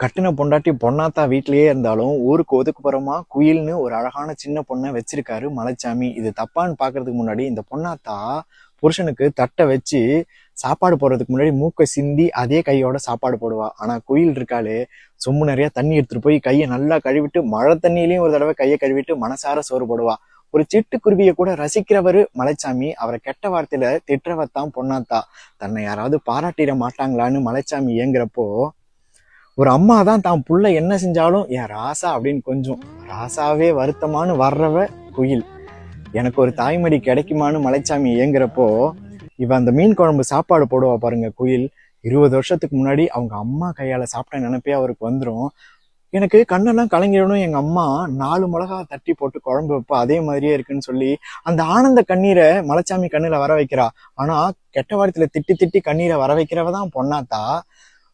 கட்டின பொண்டாட்டி பொண்ணாத்தா வீட்டிலேயே இருந்தாலும் ஊருக்கு ஒதுக்குப்புறமா குயில்னு ஒரு அழகான சின்ன பொண்ணை வச்சிருக்காரு மலைச்சாமி. இது தப்பான்னு பாக்குறதுக்கு முன்னாடி இந்த பொண்ணாத்தா புருஷனுக்கு தட்டை வச்சு சாப்பாடு போடுறதுக்கு முன்னாடி மூக்கை சிந்தி அதே கையோட சாப்பாடு போடுவா. ஆனா குயில் இருக்காளே, சொம்பு நிறைய தண்ணி எடுத்துட்டு போய் கையை நல்லா கழுவிட்டு மழை தண்ணியிலையும் ஒரு தடவை கையை கழுவிட்டு மனசார சோறு போடுவா. ஒரு சிட்டுக்குருவியை கூட ரசிக்கிறவரு மலைச்சாமி. அவரை கெட்ட வார்த்தையில திட்டுறவத்தான் பொண்ணாத்தா. தன்னை யாராவது பாராட்டிட மாட்டாங்களான்னு மலைச்சாமி ஏங்குறப்போ, ஒரு அம்மா தான் தான் புள்ள என்ன செஞ்சாலும் என் ராசா அப்படின்னு கொஞ்சம் ராசாவே வருத்தமானு வர்றவ குயில். எனக்கு ஒரு தாய்மடி கிடைக்குமான்னு மலைச்சாமி ஏங்குறப்போ, இவ அந்த மீன் குழம்பு சாப்பாடு போடுவா பாருங்க குயில். 20 வருஷத்துக்கு முன்னாடி அவங்க அம்மா கையால சாப்பிட்ட நினைப்பே அவருக்கு வந்துடும். எனக்கு கண்ணெல்லாம் கலங்கிடணும், எங்க அம்மா 4 மிளகா தட்டி போட்டு குழம்பு வைப்பா அதே மாதிரியே இருக்குன்னு சொல்லி அந்த ஆனந்த கண்ணீரை மலைச்சாமி கண்ணுல வர வைக்கிறா. ஆனா கெட்ட வாரத்துல திட்டி திட்டி கண்ணீரை வர வைக்கிறவதான் பொண்ணாத்தா.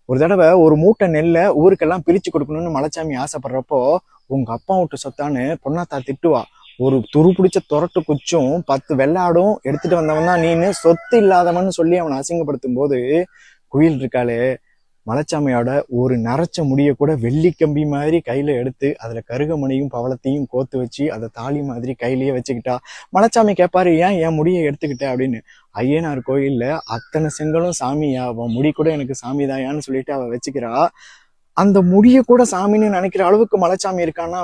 ஒரு தடவை ஒரு மூட்டை நெல்லை ஊருக்கெல்லாம் பிரிச்சு கொடுக்கணும்னு மலைச்சாமி ஆசைப்படுறப்போ, உங்க அப்பா விட்டு சொத்தான்னு பொண்ணாத்தா திட்டுவா. ஒரு துரு பிடிச்ச துரட்டு குச்சும் 10 வெள்ளாடும் எடுத்துட்டு வந்தவன் தான் நீன்னு சொத்து இல்லாதவன்னு சொல்லி அவனை அசிங்கப்படுத்தும் போது, குயில் இருக்காளே மலைச்சாமியோட ஒரு நரைச்ச முடிய கூட வெள்ளி கம்பி மாதிரி கையில எடுத்து அதுல கருகமணியும் பவளத்தையும் கோத்து வச்சு அதை தாலி மாதிரி கையிலேயே வச்சுக்கிட்டா. மலைச்சாமி கேட்பாரு, ஏன் என் முடியை எடுத்துக்கிட்ட அப்படின்னு. ஐயனார் கோயில்ல அத்தனை செங்கலும் சாமியா, அவன் முடி கூட எனக்கு சாமிதாயான்னு சொல்லிட்டு அவ வச்சுக்கிறா. அந்த முடிய கூட சாமின்னு நினைக்கிற அளவுக்கு மலைச்சாமி இருக்கான்னா